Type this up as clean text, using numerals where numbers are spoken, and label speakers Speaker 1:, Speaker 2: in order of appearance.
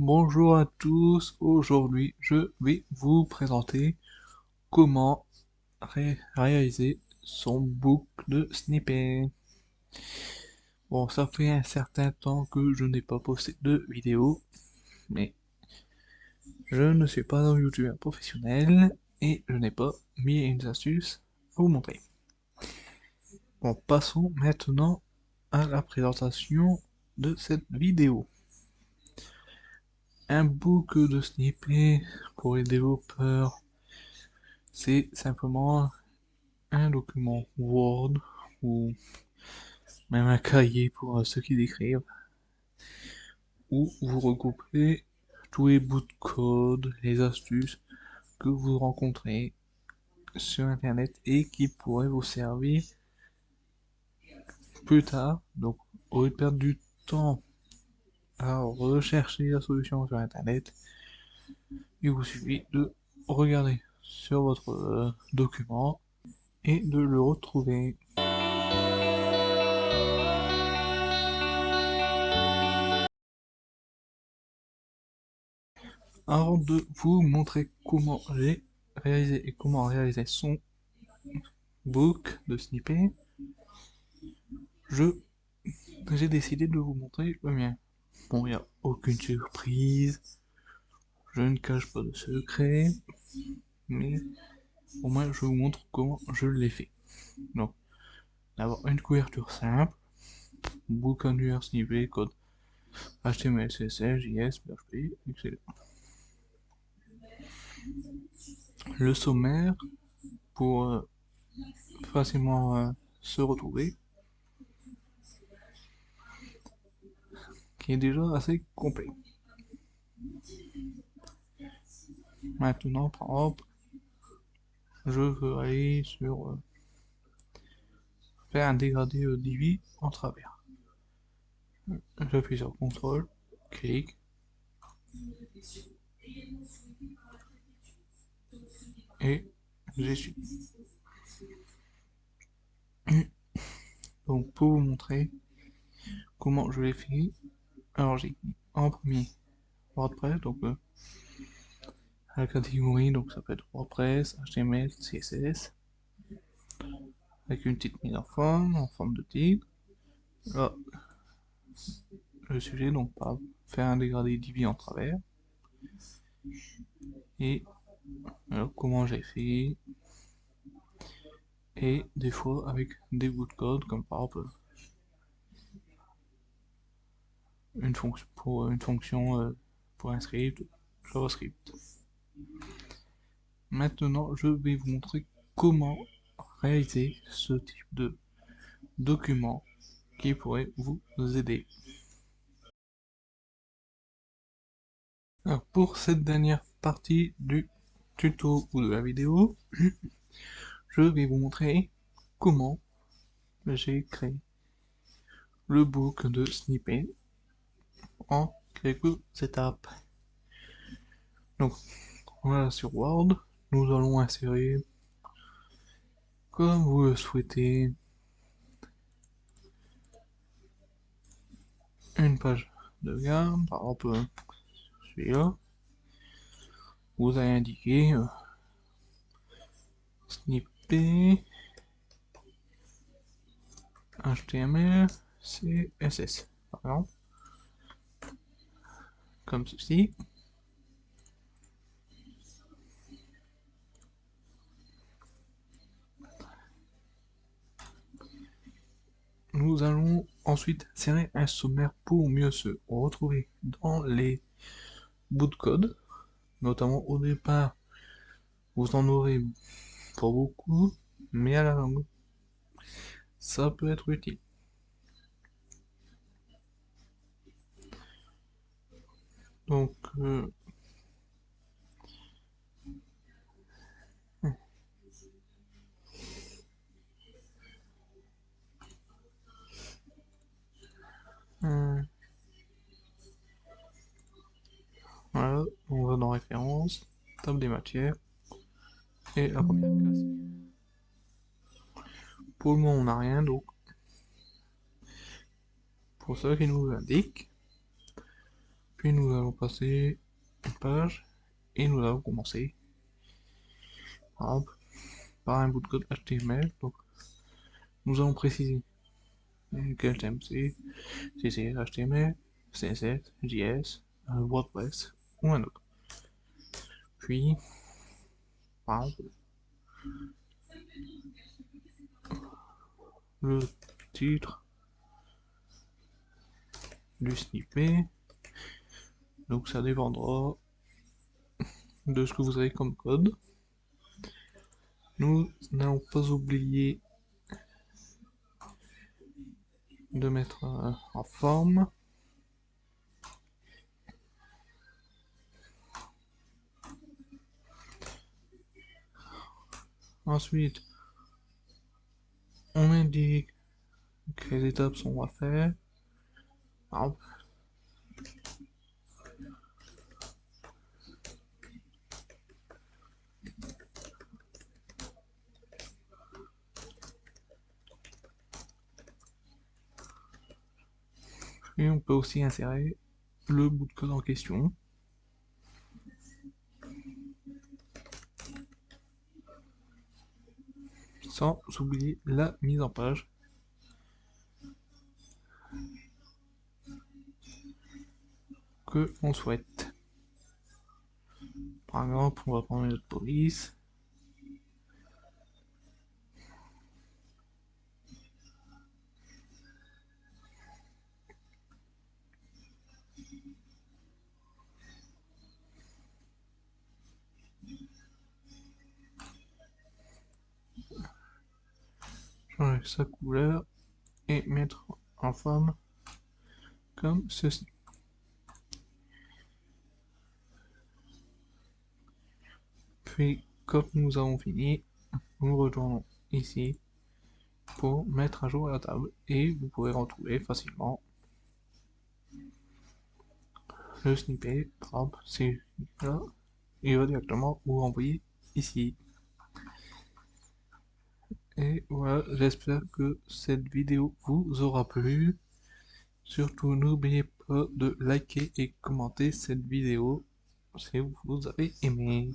Speaker 1: Bonjour à tous, aujourd'hui je vais vous présenter comment réaliser son book de snippet. Bon, ça fait un certain temps que je n'ai pas posté de vidéo, mais je ne suis pas un youtubeur professionnel et je n'ai pas mis une astuce à vous montrer. Bon, passons maintenant à la présentation de cette vidéo. Un book de snippet pour les développeurs, c'est simplement un document Word ou même un cahier pour ceux qui écrivent, où vous regroupez tous les bouts de code, les astuces que vous rencontrez sur internet et qui pourraient vous servir plus tard. Donc, au lieu de perdre du temps à rechercher la solution sur internet, il vous suffit de regarder sur votre document et de le retrouver. Avant de vous montrer comment j'ai réalisé et comment réaliser son book de snippet, j'ai décidé de vous montrer le mien. Bon, il n'y a aucune surprise, je ne cache pas de secret, mais au moins je vous montre comment je l'ai fait. Donc, d'avoir une couverture simple, book annuaire snippet, code HTML, CSS, JS, PHP, etc. Le sommaire pour facilement se retrouver, qui est déjà assez complet. Maintenant, par exemple, je veux aller sur faire un dégradé divi en travers. J'appuie sur CTRL, clic, et j'essuie. Donc pour vous montrer comment je l'ai fait, alors j'ai en premier WordPress, donc la catégorie, donc ça peut être WordPress, HTML, CSS, avec une petite mise en forme de titre. Là, le sujet, donc par faire un dégradé divi en travers. Et alors, comment j'ai fait, et des fois avec des bouts de code, comme par exemple une fonction pour un script, JavaScript. Maintenant, je vais vous montrer comment réaliser ce type de document qui pourrait vous aider. Alors, pour cette dernière partie du tuto ou de la vidéo, je vais vous montrer comment j'ai créé le book de snippet en quelques étapes. Donc, voilà, sur Word, nous allons insérer, comme vous le souhaitez, une page de gamme, par exemple celui-là. Vous allez indiquer snippet HTML, CSS, par exemple, comme ceci. Nous allons ensuite insérer un sommaire pour mieux se retrouver dans les bouts de code, notamment au départ, vous en aurez pas beaucoup, mais à la longue, ça peut être utile. Donc, euh, voilà, on va dans référence, table des matières, et la première classe. Pour le moment, on n'a rien, donc pour ceux qui nous indiquent, Puis nous allons passer une page et nous allons commencer par exemple, par un bout de code HTML. Donc nous allons préciser quel thème c'est, si c'est HTML, CSS, JS, WordPress ou un autre. Puis, par exemple, le titre du snippet. Donc ça dépendra de ce que vous avez comme code. Nous n'allons pas oublier de mettre en forme. Ensuite, on indique quelles étapes sont à faire. Par exemple, et on peut aussi insérer le bout de code en question. Sans oublier la mise en page. Que on souhaite. Par exemple, on va prendre notre police. Changer sa couleur et mettre en forme comme ceci. Puis, quand nous avons fini, nous retournons ici pour mettre à jour la table et vous pouvez retrouver facilement le snippet. Par exemple, c'est là, il va directement vous renvoyer ici. Et voilà, j'espère que cette vidéo vous aura plu. Surtout, n'oubliez pas de liker et commenter cette vidéo si vous avez aimé.